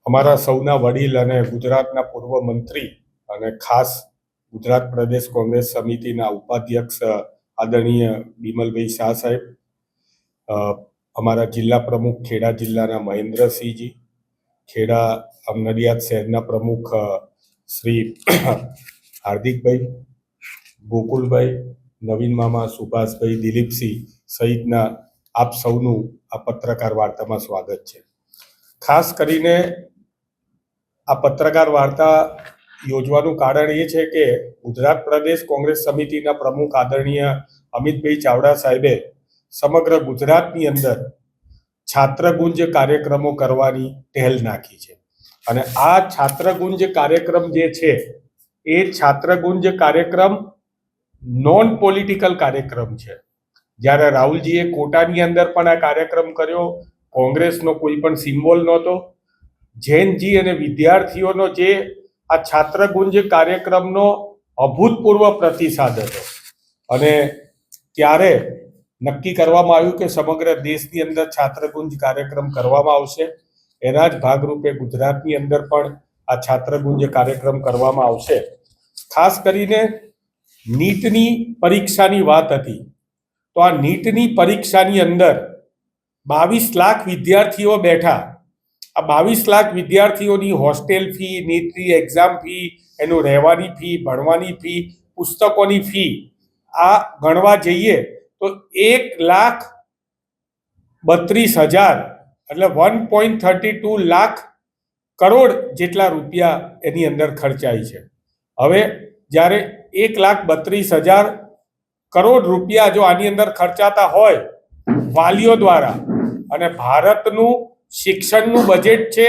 અમારા સૌના વડીલ અને ગુજરાતના પૂર્વ મંત્રી અને ખાસ ગુજરાત પ્રદેશ કોંગ્રેસ સમિતિના ઉપાધ્યક્ષ આદરણીય બિમલભાઈ શાહ સાહેબ, અમારા જિલ્લા પ્રમુખ ખેડા જિલ્લાના મહેન્દ્રસિંહજી, ખેડા નડિયાદ શહેરના પ્રમુખ શ્રી હાર્દિકભાઈ, ગોકુલભાઈ, નવીન મામા, સુભાષભાઈ, દિલીપસિંહ સહિતના આપ સૌનું આ પત્રકાર વાર્તામાં સ્વાગત છે. ખાસ કરીને આ પત્રકાર વાર્તા યોજવાનું કારણ એ છે કે ગુજરાત પ્રદેશ કોંગ્રેસ સમિતિના પ્રમુખ આદરણીય અમિતભાઈ ચાવડા સાહેબે સમગ્ર ગુજરાતની અંદર છાત્રગુંજ કાર્યક્રમો કરવાની પહેલ નાખી છે. અને આ છાત્રગુંજ કાર્યક્રમ જે છે એ છાત્રગુંજ કાર્યક્રમ નોન પોલિટિકલ કાર્યક્રમ છે. જ્યારે રાહુલજીએ કોટાની અંદર પણ આ કાર્યક્રમ કર્યો, કોંગ્રેસનો કોઈ પણ સિમ્બોલ નહોતો. જૈનજી અને વિદ્યાર્થીઓનો જે આ છાત્રગુંજ કાર્યક્રમનો અભૂતપૂર્વ પ્રતિસાદ હતો અને ત્યારે નક્કી કરવામાં આવ્યું કે સમગ્ર દેશની અંદર છાત્રગુંજ કાર્યક્રમ કરવામાં આવશે. એના જ ભાગરૂપે ગુજરાતની અંદર પણ આ છાત્રગુંજ કાર્યક્રમ કરવામાં આવશે. ખાસ કરીને નીટની પરીક્ષાની વાત હતી તો આ નીટની પરીક્ષાની અંદર 22 લાખ વિદ્યાર્થીઓ બેઠા. આ 22 લાખ વિદ્યાર્થીઓની હોસ્ટેલ ફી, નીટની એક્ઝામ ફી, એનું રહેવાની ફી, ભણવાની ફી, પુસ્તકોની ફી આ ગણવા જઈએ તો 1,32,000 એટલે 1.32 લાખ કરોડ જેટલા રૂપિયા એની અંદર ખર્ચાય છે. હવે જ્યારે 1,32,000 કરોડ રૂપિયા જો આની અંદર ખર્ચાતા હોય વાલીઓ દ્વારા, અને ભારતનું શિક્ષણનું બજેટ છે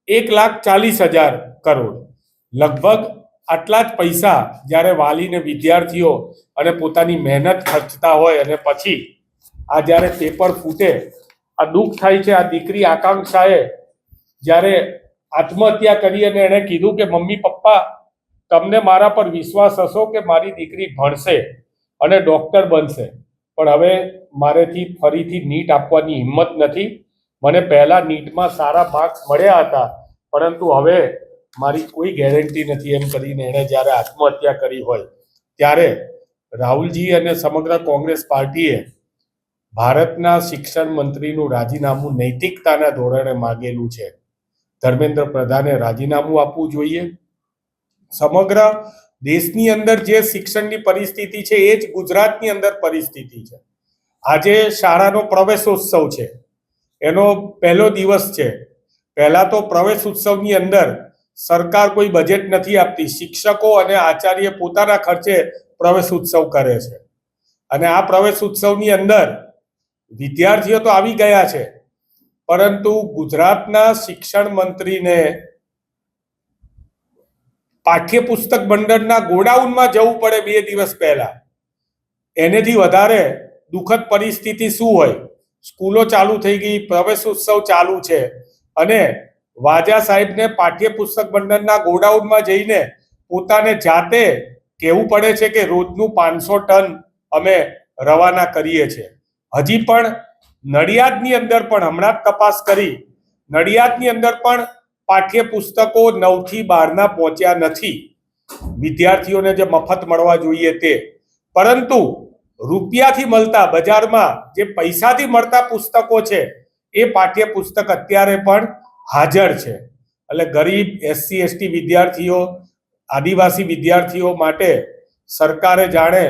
1,40,000 કરોડ, લગભગ આટલા જ પૈસા જ્યારે વાલીને વિદ્યાર્થીઓ અને પોતાની મહેનત ખર્ચતા હોય અને પછી આ જ્યારે પેપર ફૂટે આ દુઃખ થાય છે. આ દીકરી આકાંક્ષાએ જ્યારે આત્મહત્યા કરી અને એણે કીધું કે મમ્મી પપ્પા તમને મારા પર વિશ્વાસ હશો કે મારી દીકરી ભણશે અને ડૉક્ટર બનશે, પણ હવે મારેથી ફરીથી નીટ આપવાની હિંમત નથી. મને પહેલાં નીટમાં સારા માર્ક્સ મળ્યા હતા પરંતુ હવે મારી કોઈ ગેરંટી નથી, એમ કરીને એણે જ્યારે આત્મહત્યા કરી હોય ત્યારે રાહુલજી અને સમગ્ર કોંગ્રેસ પાર્ટીએ ભારતના શિક્ષણ મંત્રીનું રાજીનામું નૈતિકતાના ધોરણે માગેલું છે. ધર્મેન્દ્ર પ્રધાને રાજીનામું આપવું જોઈએ. સમગ્ર દેશની અંદર જે શિક્ષણની પરિસ્થિતિ છે એ જ ગુજરાતની અંદર પરિસ્થિતિ છે. આજે શાળાનો પ્રવેશોત્સવ છે, એનો પહેલો દિવસ છે. પહેલા તો પ્રવેશ ઉત્સવની અંદર સરકાર કોઈ બજેટ નથી આપતી, શિક્ષકો અને આચાર્ય પોતાના ખર્ચે પ્રવેશ ઉત્સવ કરે છે. અને આ પ્રવેશ ઉત્સવની અંદર વિદ્યાર્થીઓ તો આવી ગયા છે પરંતુ ગુજરાતના શિક્ષણ મંત્રીને પાઠ્યપુસ્તક મંડળના ગોડાઉનમાં જવું પડે 2 દિવસ પહેલા. એનેથી વધારે દુઃખદ પરિસ્થિતિ શું હોય? સ્કૂલો ચાલુ થઈ ગઈ, પ્રવેશ ઉત્સવ ચાલુ છે અને વાજા સાહેબને પાઠ્યપુસ્તક મંડળના ગોડાઉનમાં જઈને પોતાને જાતે કહેવું પડે છે કે રોજનું 500 ટન અમે રવાના કરીએ છીએ. હજી પણ નડિયાદની અંદર પણ હમણાં જ તપાસ કરી, નડિયાદની અંદર પણ પાઠ્યપુસ્તકો 9 થી 12 પહોંચ્યા નથી, વિદ્યાર્થીઓને જે મફત મળવા જોઈએ તે. પરંતુ રૂપિયાથી મળતા, બજારમાં જે પૈસાથી મળતા પુસ્તકો છે એ પાઠ્યપુસ્તક અત્યારે પણ હાજર છે. એટલે ગરીબ SC/ST વિદ્યાર્થીઓ, આદિવાસી વિદ્યાર્થીઓ માટે સરકારે જાણે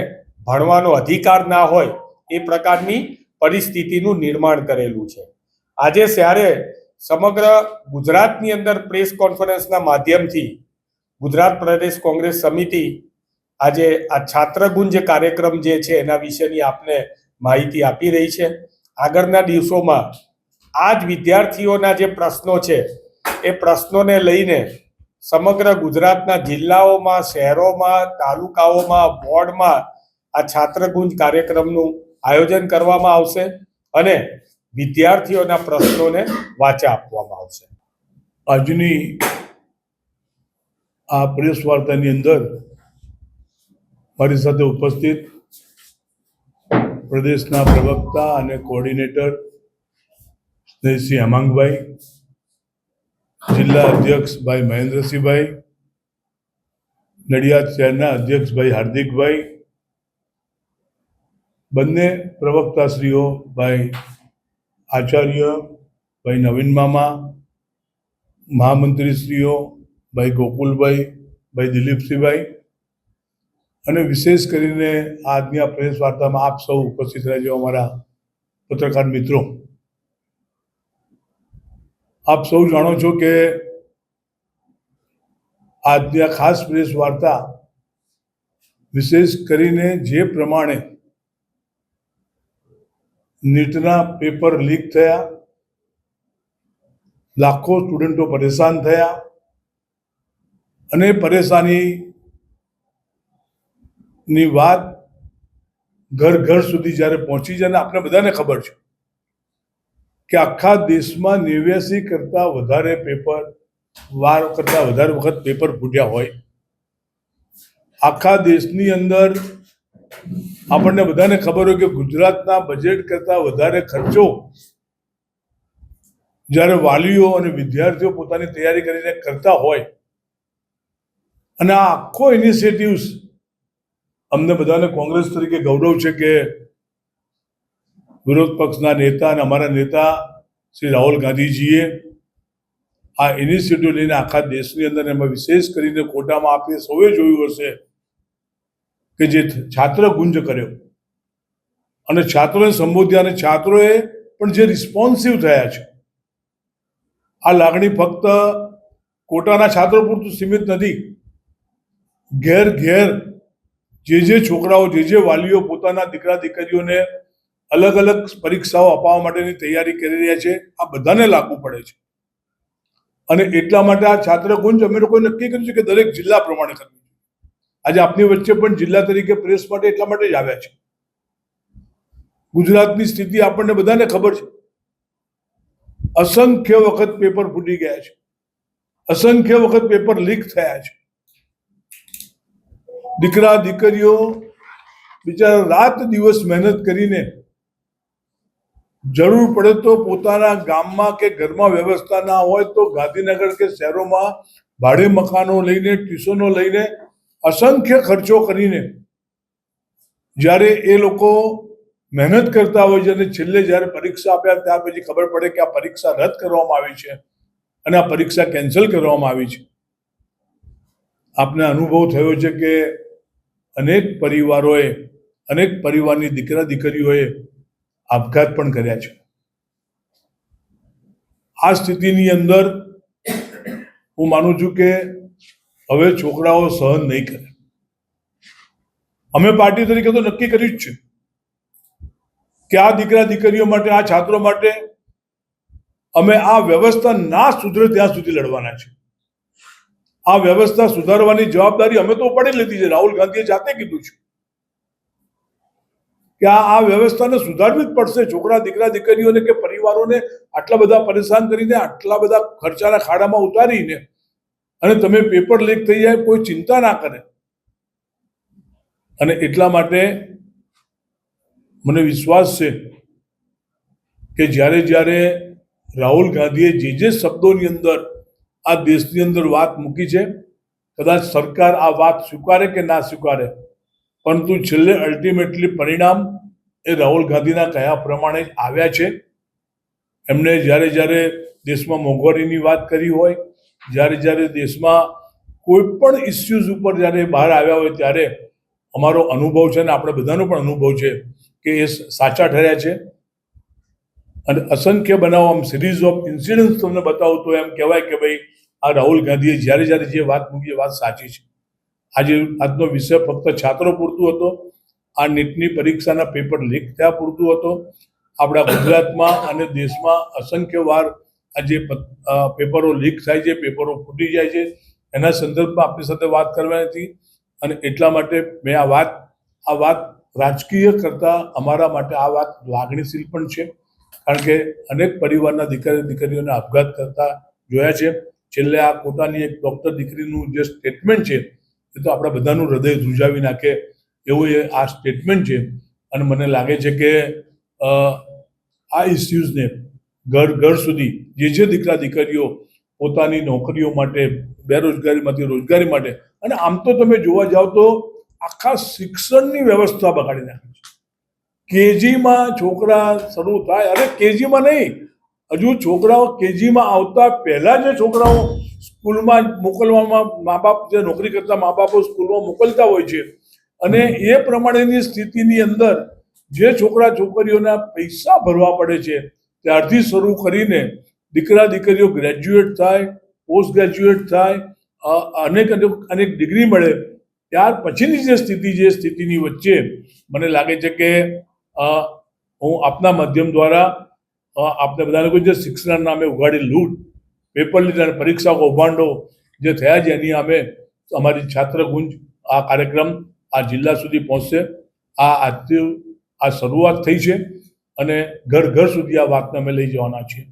ભણવાનો અધિકાર ના હોય એ પ્રકારની પરિસ્થિતિનું નિર્માણ કરેલું છે. આજે જ્યારે સમગ્ર ગુજરાતની અંદર પ્રેસ કોન્ફરન્સના માધ્યમથી ગુજરાત પ્રદેશ કોંગ્રેસ સમિતિ આજે આ છાત્રગુંજ કાર્યક્રમ જે છે એના વિશેની આપને માહિતી આપી રહી છે. આગળના દિવસોમાં આ જ વિદ્યાર્થીઓના જે પ્રશ્નો છે એ પ્રશ્નોને લઈને સમગ્ર ગુજરાતના જિલ્લાઓમાં, શહેરોમાં, તાલુકાઓમાં, વોર્ડમાં આ છાત્રગુંજ કાર્યક્રમનું આયોજન કરવામાં આવશે અને વિદ્યાર્થીઓના પ્રશ્નોને વાચા આપવામાં આવશે. આજની આ પ્રેસ વાર્તાની અંદર મારી સાથે ઉપસ્થિત પ્રદેશના પ્રવક્તા અને કોઓર્ડિનેટર શ્રી હેમાંગભાઈ, જિલ્લા અધ્યક્ષ ભાઈ મહેન્દ્રસિંહભાઈ, નડિયાદ શહેરના અધ્યક્ષ ભાઈ હાર્દિકભાઈ, બંને પ્રવક્તાશ્રીઓ ભાઈ આચાર્ય, ભાઈ નવીન મામા, મહામંત્રીશ્રીઓ ભાઈ ગોકુલભાઈ, ભાઈ દિલીપસિંહભાઈ, અને વિશેષ કરીને આજની આ પ્રેસ વાર્તામાં આપ સૌ ઉપસ્થિત રહેજો અમારા પત્રકાર મિત્રો. આપ સૌ જાણો છો કે આજની આ ખાસ પ્રેસ વાર્તા વિશેષ કરીને જે પ્રમાણે નીટના પેપર લીક થયા, લાખો સ્ટુડન્ટો પરેશાન થયા, અને પરેશાનીની વાત ઘર ઘર સુધી જ્યારે પહોંચી જાય, આપણે બધાને ખબર છે કે આખા દેશમાં 89 કરતાં વધારે વખત પેપર ફૂટ્યા હોય. આખા દેશની અંદર આપણને બધાને ખબર હોય કે ગુજરાતના બજેટ કરતાં વધારે ખર્ચો જ્યારે વાલીઓ અને વિદ્યાર્થીઓ પોતાની તૈયારી કરીને કરતા હોય, અને આ આખો ઇનિશિયેટિવ્સ અમને બધાને કોંગ્રેસ તરીકે ગૌરવ છે કે વિરોધ પક્ષના નેતા અને અમારા નેતા શ્રી રાહુલ ગાંધીજીએ આ ઇનિશિયેટિવ લઈને આખા દેશની અંદર, એમાં વિશેષ કરીને કોટામાં આપણે સૌએ જોયું હશે કે જે છાત્ર ગુંજ કર્યો અને છાત્રોને સંબોધ્યા, અને છાત્રોએ પણ જે રિસ્પોન્સિવ થયા છે. આ લાગણી ફક્ત કોટાના છાત્રો પૂરતું સીમિત નથી. ઘેર ઘેર જે છોકરાઓ, જે વાલીઓ પોતાના દીકરા દીકરીઓને અલગ અલગ પરીક્ષાઓ અપાવવા માટેની તૈયારી કરી રહ્યા છે, આ બધાને લાગુ પડે છે. અને એટલા માટે આ છાત્ર ગુંજ અમે લોકોએ નક્કી કર્યું છે કે દરેક જિલ્લા પ્રમાણે કરવું. આજે આપની વચ્ચે પણ જિલ્લા તરીકે પ્રેસ માટે એટલા માટે જ આવ્યા છે. ગુજરાતની સ્થિતિ આપણને બધાને ખબર છે. અસંખ્ય વખત પેપર ફૂટી ગયા છે, અસંખ્ય વખત પેપર લીક થયા છે. દીકરા દીકરીઓ બિચારા રાત દિવસ મહેનત કરીને જરૂર પડે તો પોતાના ગામમાં કે ઘરમાં વ્યવસ્થા ના હોય તો ગાંધીનગર કે શહેરોમાં ભાડે મકાનો લઈને, ટ્યુશનો લઈને, અસંખ્ય ખર્ચો કરીને જ્યારે એ લોકો મહેનત કરતા હોય છે, અને છેલ્લે જ્યારે પરીક્ષા આપ્યા ત્યાર પછી ખબર પડે કે આ પરીક્ષા રદ કરવામાં આવી છે અને આ પરીક્ષા કેન્સલ કરવામાં આવી છે. આપને અનુભવ થયો છે કે અનેક પરિવારની દીકરા દીકરીઓએ આપઘાત પણ કર્યા છે. આ સ્થિતિની અંદર હું માનું છું કે હવે છોકરાઓ સહન નહીં કરે. અમે પાર્ટી તરીકે તો નક્કી કર્યું જ છે કે આ દીકરા દીકરીઓ માટે, આ છાત્રો માટે અમે આ વ્યવસ્થા ના સુધરે ત્યાં સુધી લડવાના છે. આ વ્યવસ્થા સુધારવાની જવાબદારી અમે તો ઉપાડી લીધી છે. રાહુલ ગાંધીએ જાતે કીધું છે કે આ વ્યવસ્થાને સુધારવી જ પડશે. છોકરા દીકરા દીકરીઓને કે પરિવારોને આટલા બધા પરેશાન કરીને, આટલા બધા ખર્ચાના ખાડામાં ઉતારીને, અને તમે પેપર લીક થઈ જાય કોઈ ચિંતા ના કરે. અને એટલા માટે મને વિશ્વાસ છે કે જ્યારે રાહુલ ગાંધીએ જે શબ્દોની અંદર આ દેશની અંદર વાત મૂકી છે, કદાચ સરકાર આ વાત સ્વીકારે કે ના સ્વીકારે, પરંતુ છેલ્લે અલ્ટિમેટલી પરિણામ એ રાહુલ ગાંધીના કયા પ્રમાણે જ આવ્યા છે. એમણે જ્યારે દેશમાં મોંઘવારીની વાત કરી હોય, જ્યારે દેશમાં કોઈ પણ ઇસ્યુઝ ઉપર જ્યારે બહાર આવ્યા હોય, ત્યારે અમારો અનુભવ છે, અને આપણે બધાનો પણ અનુભવ છે કે એ સાચા ઠર્યા છે. અને અસંખ્ય બનાવો, આમ સિરીઝ ઓફ ઇન્સિડન્ટ્સ તમને બતાવું તો એમ કહેવાય કે ભાઈ આ રાહુલ ગાંધીએ જ્યારે જે વાત મૂકી એ વાત સાચી છે. આજનો વિષય ફક્ત છાત્રો પૂરતું હતો, આ નીટની પરીક્ષાના પેપર લીક થયા પૂરતું હતો. આપણા ગુજરાતમાં અને દેશમાં અસંખ્ય વાર આ જે પેપરો લીક થાય છે, પેપરો ફૂટી જાય છે, એના સંદર્ભમાં આપણી સાથે વાત કરવાની હતી. અને એટલા માટે મેં આ વાત રાજકીય કરતાં અમારા માટે આ વાત લાગણીશીલ પણ છે. કારણ કે અનેક પરિવારના દીકરા દીકરીઓને આપઘાત કરતા જોયા છે. છેલ્લે આ કોટાની એક ડૉક્ટર દીકરીનું જે સ્ટેટમેન્ટ છે એ તો આપણા બધાનું હૃદય ધ્રુજાવી નાખે એવું એ આ સ્ટેટમેન્ટ છે. અને મને લાગે છે કે આ ઇસ્યુઝને ઘર સુધી જે દીકરા દીકરીઓ પોતાની નોકરીઓ માટે, બેરોજગારીમાંથી રોજગારી માટે, અને આમ તો તમે જોવા જાઓ તો આખા શિક્ષણની વ્યવસ્થા બગાડી નાખી છે. કેજીમાં છોકરા શરૂ થાય, અરે કેજીમાં નહીં, હજુ છોકરાઓ કેજીમાં આવતા પહેલા જે છોકરાઓ સ્કૂલમાં મોકલવામાં મા બાપ, જે નોકરી કરતા મા બાપો સ્કૂલમાં મોકલતા હોય છે, અને એ પ્રમાણેની સ્થિતિની અંદર જે છોકરા છોકરીઓના પૈસા ભરવા પડે છે ત્યારથી શરૂ કરીને દીકરા દીકરીઓ ગ્રેજ્યુએટ થાય, પોસ્ટ ગ્રેજ્યુએટ થાય, અનેક ડિગ્રી મળે, ત્યાર પછીની જે સ્થિતિની વચ્ચે મને લાગે છે કે હું આપના માધ્યમ દ્વારા આપને બધાને કોઈ જે શિક્ષણના નામે ઉઘાડી લૂંટ, પેપર લીક અને પરીક્ષા કૌભાંડો જે થયા છે એની અમે અમારી છાત્રગુંજ આ કાર્યક્રમ આ જિલ્લા સુધી પહોંચશે. આજથી આ શરૂઆત થઈ છે અને ઘર ઘર સુધી આ વાતને અમે લઈ જવાના છીએ.